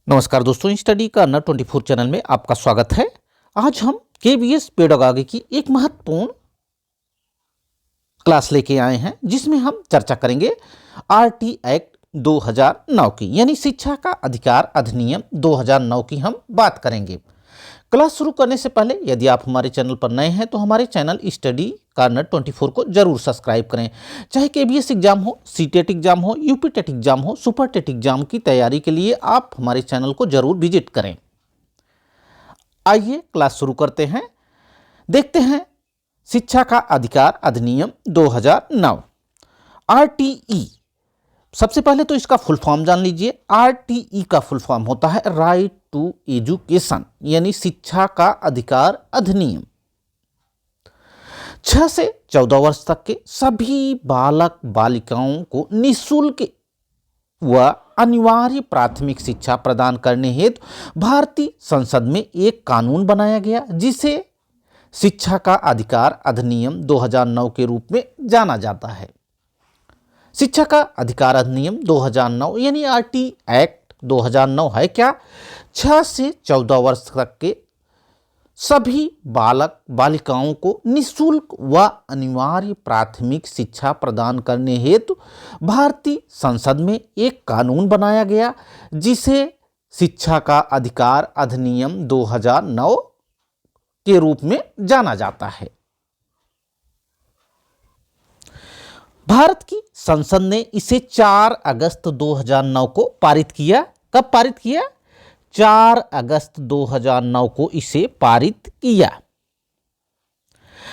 नमस्कार दोस्तों, study corner 24 channel में आपका स्वागत है। आज हम केवीएस पेडागॉजी की एक महत्वपूर्ण क्लास लेके आए हैं जिसमें हम चर्चा करेंगे आरटी एक्ट 2009 की, यानी शिक्षा का अधिकार अधिनियम 2009 की हम बात करेंगे। क्लास शुरू करने से पहले यदि आप हमारे चैनल पर नए हैं तो हमारे चैनल स्टडी कार्नर 24 को जरूर सब्सक्राइब करें। चाहे केवीएस एग्जाम हो, सीटेट एग्जाम हो, यूपीटेट एग्जाम हो, सुपर टेट एग्जाम की तैयारी के लिए आप हमारे चैनल को जरूर विजिट करें। आइए क्लास शुरू करते हैं। देखते हैं शिक्षा का अधिकार अधिनियम 2009 आरटीई। सबसे पहले तो इसका फुल फॉर्म जान लीजिए। आरटीई का फुल फॉर्म होता है राइट टू एजुकेशन, यानी शिक्षा का अधिकार अधिनियम। 6 से 14 वर्ष तक के सभी बालक बालिकाओं को निःशुल्क व अनिवार्य प्राथमिक शिक्षा प्रदान करने हेतु भारतीय संसद में एक कानून बनाया गया जिसे शिक्षा का अधिकार अधिनियम 2009 के रूप में जाना जाता है। शिक्षा का अधिकार अधिनियम 2009 यानी आरटी एक्ट 2009 है क्या? 6 से 14 वर्ष तक के सभी बालक बालिकाओं को निःशुल्क व अनिवार्य प्राथमिक शिक्षा प्रदान करने हेतु भारतीय संसद में एक कानून बनाया गया जिसे शिक्षा का अधिकार अधिनियम 2009 के रूप में जाना जाता है। भारत की संसद ने इसे 4 अगस्त 2009 को पारित किया। कब पारित किया? 4 अगस्त 2009 को इसे पारित किया।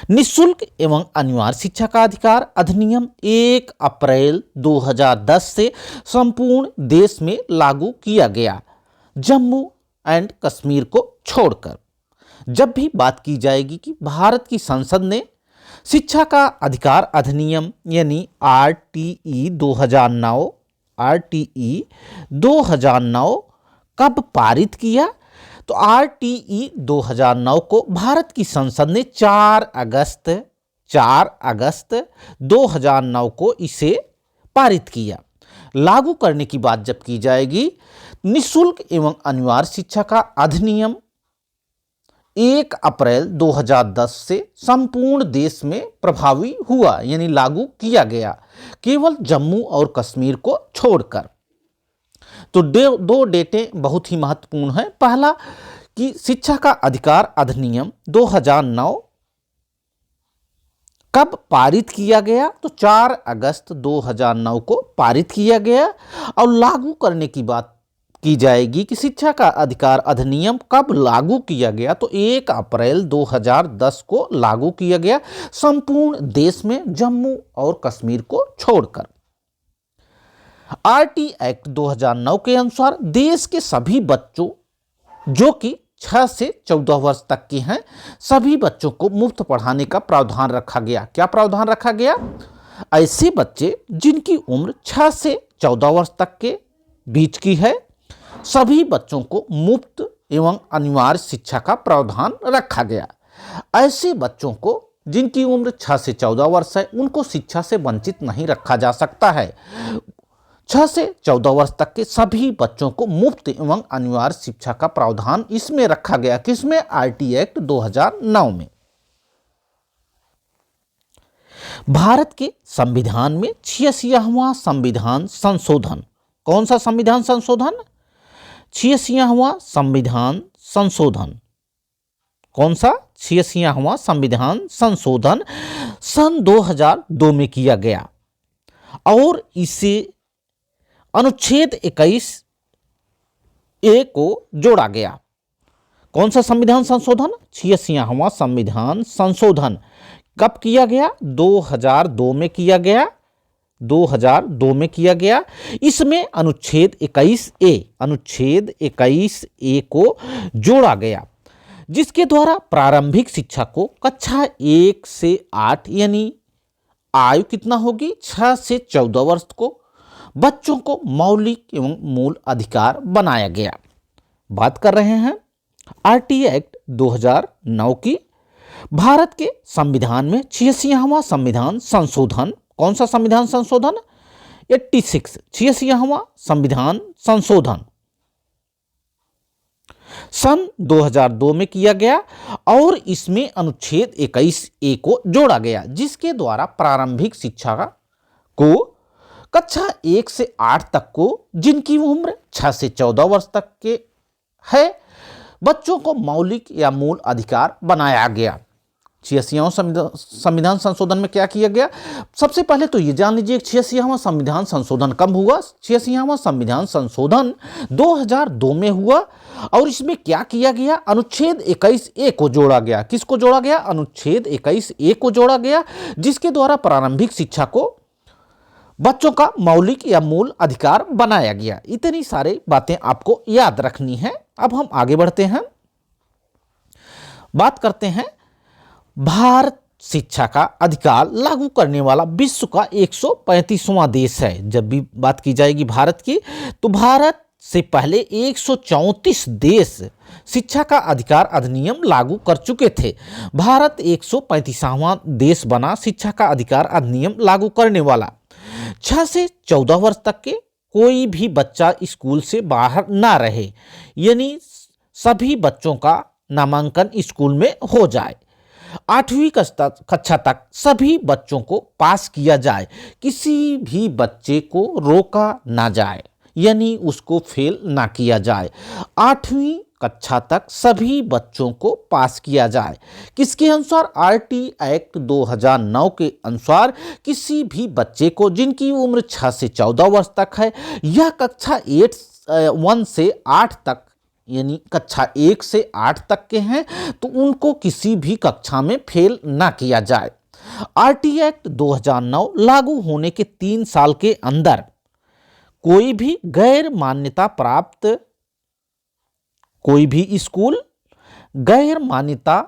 निःशुल्क एवं अनिवार्य शिक्षा का अधिकार अधिनियम 1 अप्रैल 2010 से संपूर्ण देश में लागू किया गया, जम्मू एंड कश्मीर को छोड़कर। जब भी बात की जाएगी कि भारत की संसद ने शिक्षा का अधिकार अधिनियम यानी आरटीई 2009 कब पारित किया, तो आरटीई 2009 को भारत की संसद ने 4 अगस्त 2009 को इसे पारित किया। लागू करने की बात जब की जाएगी, निःशुल्क एवं अनिवार्य शिक्षा का अधिनियम 1 अप्रैल 2010 से संपूर्ण देश में प्रभावी हुआ, यानी लागू किया गया, केवल जम्मू और कश्मीर को छोड़कर। तो दो डेटें बहुत ही महत्वपूर्ण हैं। पहला कि शिक्षा का अधिकार अधिनियम 2009 कब पारित किया गया, तो 4 अगस्त 2009 को पारित किया गया। और लागू करने की बात की जाएगी कि शिक्षा का अधिकार अधिनियम कब लागू किया गया, तो 1 अप्रैल 2010 को लागू किया गया संपूर्ण देश में जम्मू और कश्मीर को छोड़कर। आरटी एक्ट 2009 के अनुसार देश के सभी बच्चों जो कि 6 से 14 वर्ष तक के हैं, सभी बच्चों को मुफ्त पढ़ाने का प्रावधान रखा गया। क्या प्रावधान रखा गया? ऐसे बच्चे जिनकी उम्र 6 से 14 वर्ष तक के बीच की है, सभी बच्चों को मुफ्त एवं अनिवार्य शिक्षा का प्रावधान रखा गया। ऐसे बच्चों को जिनकी उम्र 6 से 14 वर्ष है, उनको शिक्षा से वंचित नहीं रखा जा सकता है। 6 से 14 वर्ष तक के सभी बच्चों को मुफ्त एवं अनिवार्य शिक्षा का प्रावधान इसमें रखा गया। किसमें? आरटी एक्ट 2009 में। भारत के संविधान में 86वां संविधान संशोधन। कौन सा संविधान संशोधन? 86वां संविधान संशोधन। कौन सा? 86वां संविधान संशोधन सन 2002 में किया गया और इसे अनुच्छेद 21A को जोड़ा गया। कौन सा संविधान संशोधन? 86वां संविधान संशोधन कब किया गया? 2002 में किया गया। 2002 में किया गया। इसमें अनुच्छेद 21A को जोड़ा गया, जिसके द्वारा प्रारंभिक शिक्षा को कक्षा 1 से 8 यानी आयु कितना होगी? 6 से 14 वर्ष को बच्चों को मौलिक एवं मूल अधिकार बनाया गया। बात कर रहे हैं आरटी एक्ट 2009 की। भारत के संविधान में 86वां संविधान संशोधन। कौन सा संविधान संशोधन? 86वां संविधान संशोधन सन 2002 में किया गया और इसमें अनुच्छेद 21A को जोड़ा गया, जिसके द्वारा प्रारंभिक शिक्षा को कक्षा 1 से 8 तक को, जिनकी उम्र 6 से 14 वर्ष तक के है, बच्चों को मौलिक या मूल अधिकार बनाया गया। 86वां संविधान संशोधन में क्या किया गया? सबसे पहले तो ये जान लीजिए 86वां संविधान संशोधन कब हुआ? 86वां संविधान संशोधन 2002 में हुआ और इसमें क्या किया गया? अनुच्छेद 21A को जोड़ा गया। किसको जोड़ा गया? अनुच्छेद 21A को जोड़ा गया, जिसके द्वारा प्रारंभिक शिक्षा को बच्चों का मौलिक या मूल अधिकार बनाया गया। इतनी सारी बातें आपको याद रखनी है। अब हम आगे बढ़ते हैं, बात करते हैं भारत शिक्षा का अधिकार लागू करने वाला विश्व का 135वां देश है। जब भी बात की जाएगी भारत की, तो भारत से पहले 134 देश शिक्षा का अधिकार अधिनियम लागू कर चुके थे। भारत 135वां देश बना शिक्षा का अधिकार अधिनियम लागू करने वाला। 6 से 14 वर्ष तक के कोई भी बच्चा स्कूल से बाहर ना रहे, यानी सभी बच्चों का नामांकन स्कूल में हो जाए। 8वीं कक्षा तक सभी बच्चों को पास किया जाए, किसी भी बच्चे को रोका ना जाए, यानी उसको फेल ना किया जाए। 8वीं कक्षा तक सभी बच्चों को पास किया जाए। किसके अनुसार? RT एक्ट 2009 के अनुसार किसी भी बच्चे को जिनकी उम्र 6 से 14 वर्ष तक है या कक्षा 1 से 8 तक, यानी कक्षा 1 से 8 तक के हैं, तो उनको किसी भी कक्षा में फेल ना किया जाए। RT एक्ट 2009 लागू होने के 3 साल के अंदर कोई भी गैर मान्यता प्राप्त कोई भी स्कूल गैर मान्यता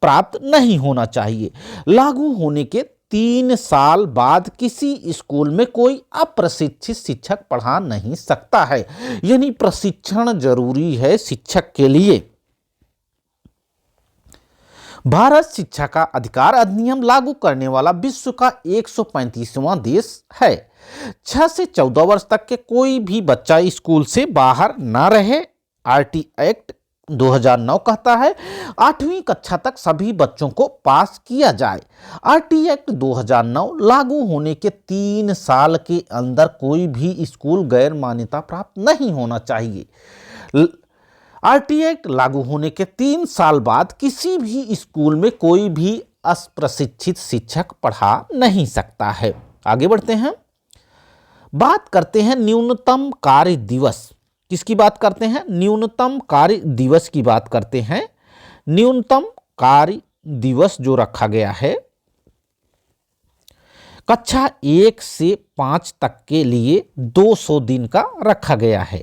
प्राप्त नहीं होना चाहिए। लागू होने के 3 साल बाद किसी स्कूल में कोई अप्रशिक्षित शिक्षक पढ़ा नहीं सकता है, यानी प्रशिक्षण जरूरी है शिक्षक के लिए। भारत शिक्षा का अधिकार अधिनियम लागू करने वाला विश्व का 135वां देश है। 6 से 14 वर्ष तक के कोई भी बच्चा स्कूल से बाहर ना रहे, RT एक्ट 2009 कहता है। 8वीं कक्षा तक सभी बच्चों को पास किया जाए। RT एक्ट 2009 लागू होने के 3 साल के अंदर कोई भी स्कूल गैर मान्यता प्राप्त नहीं होना चाहिए। RT एक्ट लागू होने के 3 साल बाद किसी भी स्कूल में कोई भी अप्रशिक्षित शिक्षक पढ़ा नहीं सकता है। आगे बढ़ते हैं, बात करते हैं न्यूनतम कार्य दिवस। किसकी बात करते हैं? न्यूनतम कार्य दिवस की बात करते हैं। न्यूनतम कार्य दिवस जो रखा गया है कक्षा 1 से 5 तक के लिए 200 दिन का रखा गया है।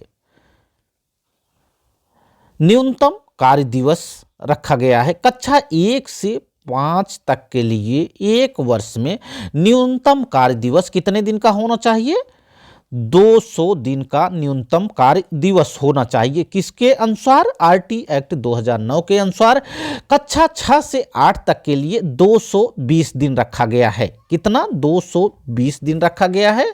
न्यूनतम कार्य दिवस रखा गया है कक्षा 1 से 5 तक के लिए। एक वर्ष में न्यूनतम कार्य दिवस कितने दिन का होना चाहिए? 200 दिन का न्यूनतम कार्य दिवस होना चाहिए। किसके अनुसार? RT एक्ट 2009 के अनुसार कक्षा 6 से 8 तक के लिए 220 दिन रखा गया है। कितना? 220 दिन रखा गया है।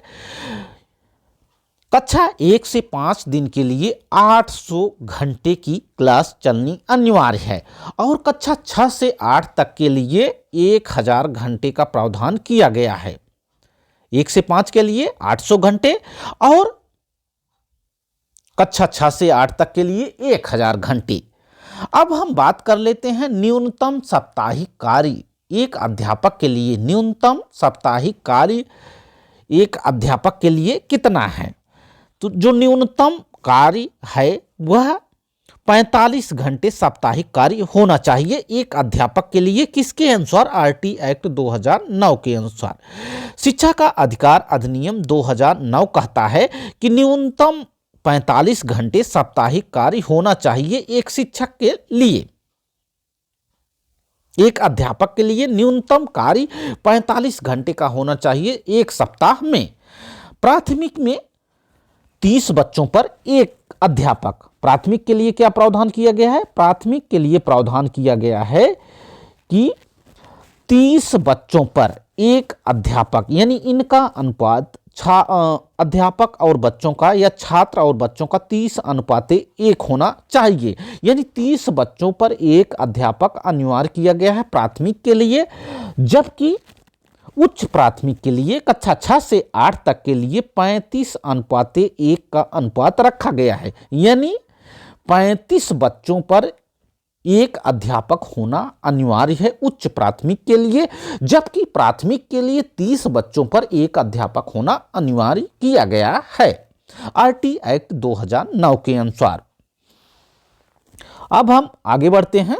कक्षा 1 से 5 दिन के लिए 800 घंटे की क्लास चलनी अनिवार्य है और कक्षा 6 से 8 तक के लिए 1000 घंटे का प्रावधान किया गया है। 1 से 5 के लिए 800 घंटे और कक्षा 6 से 8 तक के लिए 1000 घंटे। अब हम बात कर लेते हैं न्यूनतम साप्ताहिक कार्य। एक अध्यापक के लिए न्यूनतम साप्ताहिक कार्य एक अध्यापक के लिए कितना है? तो जो न्यूनतम कार्य है वह 45 घंटे साप्ताहिक कार्य होना चाहिए एक अध्यापक के लिए। किसके अनुसार? RT एक्ट 2009 के अनुसार। शिक्षा का अधिकार अधिनियम 2009 कहता है कि न्यूनतम 45 घंटे साप्ताहिक कार्य होना चाहिए एक शिक्षक के लिए। एक अध्यापक के लिए न्यूनतम कार्य 45 घंटे का होना चाहिए एक सप्ताह में। प्राथमिक में 30 बच्चों पर एक अध्यापक। प्राथमिक के लिए क्या प्रावधान किया गया है? प्राथमिक के लिए प्रावधान किया गया है कि 30 बच्चों पर एक अध्यापक, यानी इनका अनुपात अध्यापक और बच्चों का या छात्र और बच्चों का 30:1 होना चाहिए, यानी 30 बच्चों पर एक अध्यापक अनिवार्य किया गया है प्राथमिक के लिए, जबकि उच्च प्राथमिक के लिए कक्षा 6 से 8 तक के लिए 35:1 का अनुपात रखा गया है, यानी 35 बच्चों पर एक अध्यापक होना अनिवार्य है उच्च प्राथमिक के लिए, जबकि प्राथमिक के लिए 30 बच्चों पर एक अध्यापक होना अनिवार्य किया गया है आरटी एक्ट 2009 के अनुसार। अब हम आगे बढ़ते हैं,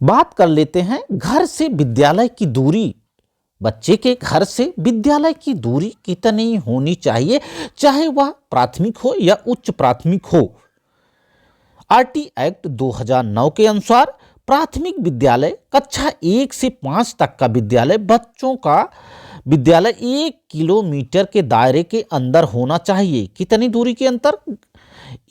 बात कर लेते हैं घर से विद्यालय की दूरी। बच्चे के घर से विद्यालय की दूरी कितनी होनी चाहिए, चाहे वह प्राथमिक हो या उच्च प्राथमिक हो। आरटी एक्ट 2009 के अनुसार प्राथमिक विद्यालय कक्षा 1 से 5 तक का विद्यालय बच्चों का विद्यालय 1 किलोमीटर के दायरे के अंदर होना चाहिए। कितनी दूरी के अंतर?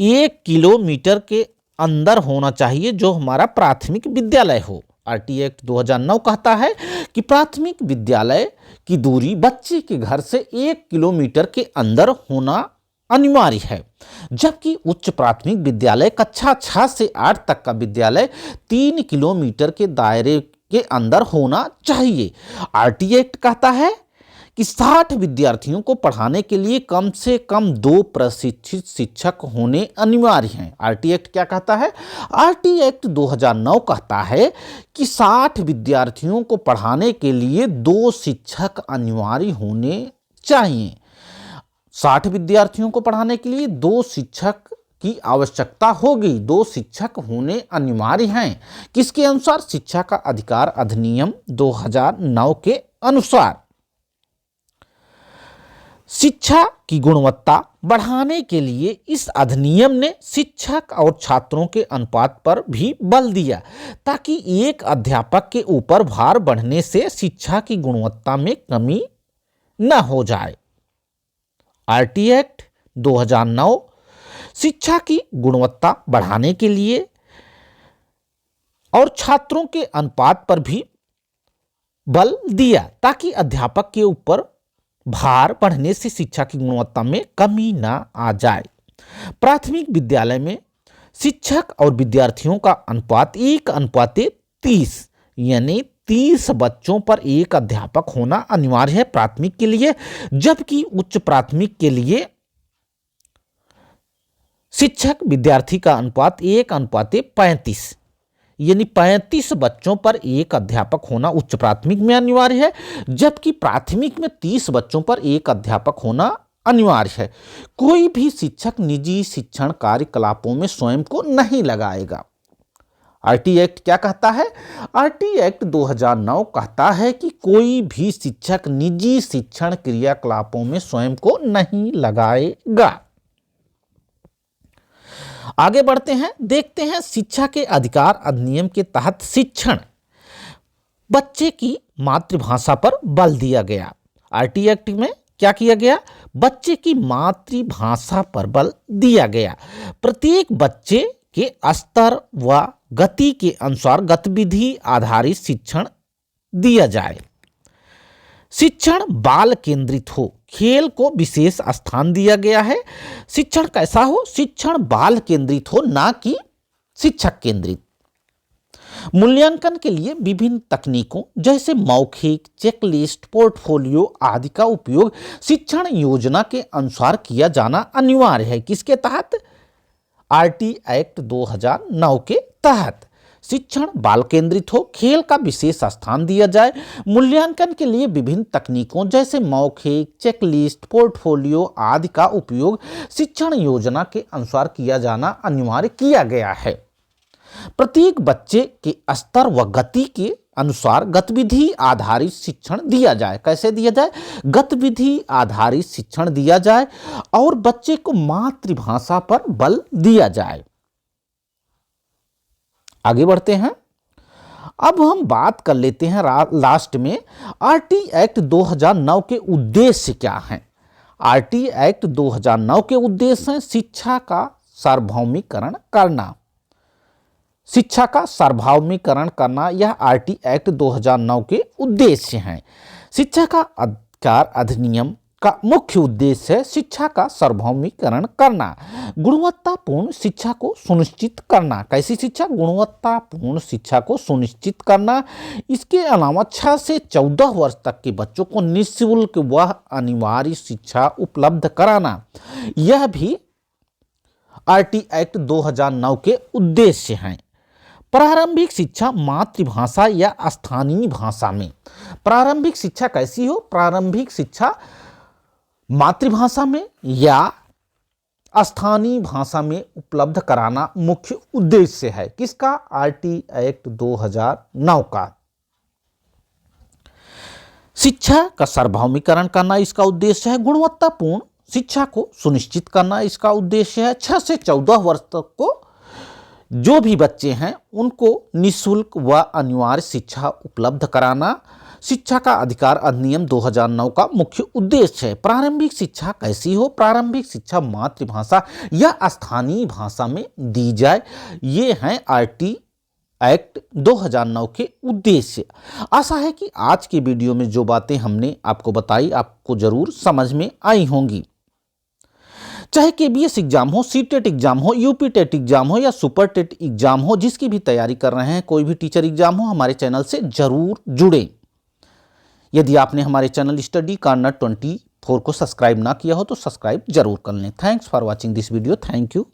1 किलोमीटर के अंदर होना चाहिए जो हमारा प्राथमिक विद्यालय हो। आरटी एक्ट 2009 कहता है कि प्राथमिक विद्यालय की दूरी बच्चे के घर से 1 किलोमीटर के अंदर होना अनिवार्य है, जबकि उच्च प्राथमिक विद्यालय कक्षा 6 से 8 तक का विद्यालय 3 किलोमीटर के दायरे के अंदर होना चाहिए। आरटी एक्ट कहता है कि 60 विद्यार्थियों को पढ़ाने के लिए कम से कम 2 प्रशिक्षित शिक्षक होने अनिवार्य हैं। आरटी एक्ट क्या कहता है? आरटी एक्ट 2009 कहता है कि 60 विद्यार्थियों को पढ़ाने के लिए 2 शिक्षक अनिवार्य होने चाहिए। 60 विद्यार्थियों को पढ़ाने के लिए 2 शिक्षक की आवश्यकता होगी, 2 शिक्षक होने अनिवार्य हैं। किसके अनुसार? शिक्षा का अधिकार अधिनियम 2009 के अनुसार। शिक्षा की गुणवत्ता बढ़ाने के लिए इस अधिनियम ने शिक्षक और छात्रों के अनुपात पर भी बल दिया, ताकि एक अध्यापक के ऊपर भार बढ़ने से शिक्षा की गुणवत्ता में कमी न हो जाए। आरटी एक्ट 2009 शिक्षा की गुणवत्ता बढ़ाने के लिए और छात्रों के अनुपात पर भी बल दिया, ताकि अध्यापक के ऊपर भार बढ़ने से शिक्षा की गुणवत्ता में कमी ना आ जाए। प्राथमिक विद्यालय में शिक्षक और विद्यार्थियों का अनुपात 1:30, यानी 30 बच्चों पर एक अध्यापक होना अनिवार्य है प्राथमिक के लिए, जबकि उच्च प्राथमिक के लिए शिक्षक विद्यार्थी का अनुपात 1:35, यानी 35 बच्चों पर एक अध्यापक होना उच्च प्राथमिक में अनिवार्य है, जबकि प्राथमिक में 30 बच्चों पर एक अध्यापक होना अनिवार्य है। कोई भी शिक्षक निजी शिक्षण कार्यकलापों में स्वयं को नहीं लगाएगा। आरटी एक्ट क्या कहता है? आरटी एक्ट 2009 कहता है कि कोई भी शिक्षक निजी शिक्षण क्रियाकलापों में स्वयं को नहीं लगाएगा। आगे बढ़ते हैं, देखते हैं शिक्षा के अधिकार अधिनियम के तहत शिक्षण बच्चे की मातृभाषा पर बल दिया गया। आरटी एक्ट में क्या किया गया? बच्चे की मातृभाषा पर बल दिया गया। प्रत्येक बच्चे के स्तर व गति के अनुसार गतिविधि आधारित शिक्षण दिया जाए। शिक्षण बाल केंद्रित हो, खेल को विशेष स्थान दिया गया है। शिक्षण कैसा हो? शिक्षण बाल केंद्रित हो, ना कि शिक्षक केंद्रित। मूल्यांकन के लिए विभिन्न तकनीकों जैसे मौखिक, चेकलिस्ट, पोर्टफोलियो आदि का उपयोग शिक्षण योजना के अनुसार किया जाना अनिवार्य है। किसके तहत? आरटी एक्ट 2009 के तहत। शिक्षण बाल केंद्रित हो, खेल का विशेष स्थान दिया जाए। मूल्यांकन के लिए विभिन्न तकनीकों जैसे मौखिक, चेकलिस्ट, पोर्टफोलियो आदि का उपयोग शिक्षण योजना के अनुसार किया जाना अनिवार्य किया गया है। प्रत्येक बच्चे के स्तर व गति के अनुसार गतिविधि आधारित शिक्षण दिया जाए। कैसे दिया जाए? गतिविधि आधारित शिक्षण दिया जाए और बच्चे को मातृभाषा पर बल दिया जाए। आगे बढ़ते हैं, अब हम बात कर लेते हैं लास्ट में आरटी एक्ट 2009 के उद्देश्य क्या हैं। आरटी एक्ट 2009 के उद्देश्य हैं शिक्षा का सार्वभौमिकरण करना। शिक्षा का सार्वभौमिकरण करना यह आरटी एक्ट 2009 के उद्देश्य हैं। शिक्षा का अधिकार अधिनियम का मुख्य उद्देश्य है शिक्षा का सार्वभौमिकरण करना, गुणवत्तापूर्ण शिक्षा को सुनिश्चित करना। कैसी शिक्षा? गुणवत्तापूर्ण शिक्षा को सुनिश्चित करना। इसके अलावा 6 से 14 वर्ष तक के बच्चों को निःशुल्क व अनिवार्य शिक्षा उपलब्ध कराना, यह भी आरटी एक्ट 2009 के उद्देश्य हैं। प्रारंभिक शिक्षा मातृभाषा या स्थानीय भाषा में। प्रारंभिक शिक्षा कैसी हो? प्रारंभिक शिक्षा मातृभाषा में या स्थानीय भाषा में उपलब्ध कराना मुख्य उद्देश्य है। किसका? आरटी एक्ट 2009 का। शिक्षा का सार्वभौमिकरण करना इसका उद्देश्य है। गुणवत्तापूर्ण शिक्षा को सुनिश्चित करना इसका उद्देश्य है। 6 से 14 वर्ष तक को जो भी बच्चे हैं उनको निःशुल्क व अनिवार्य शिक्षा उपलब्ध कराना शिक्षा का अधिकार अधिनियम 2009 का मुख्य उद्देश्य है। प्रारंभिक शिक्षा कैसी हो? प्रारंभिक शिक्षा मातृभाषा या स्थानीय भाषा में दी जाए, ये हैं आरटी एक्ट 2009 के उद्देश्य। आशा है कि आज के वीडियो में जो बातें हमने आपको बताई आपको जरूर समझ में आई होंगी। चाहे केबीएस एग्जाम हो, सीटेट एग्जाम हो, यूपी टेट एग्जाम हो या सुपर टेट एग्जाम हो, जिसकी भी तैयारी कर रहे हैं, कोई भी टीचर एग्जाम हो, हमारे चैनल से जरूर जुड़ें। यदि आपने हमारे चैनल स्टडी कॉर्नर 24 को सब्सक्राइब ना किया हो तो सब्सक्राइब जरूर कर लें। Thanks for watching this video. Thank you.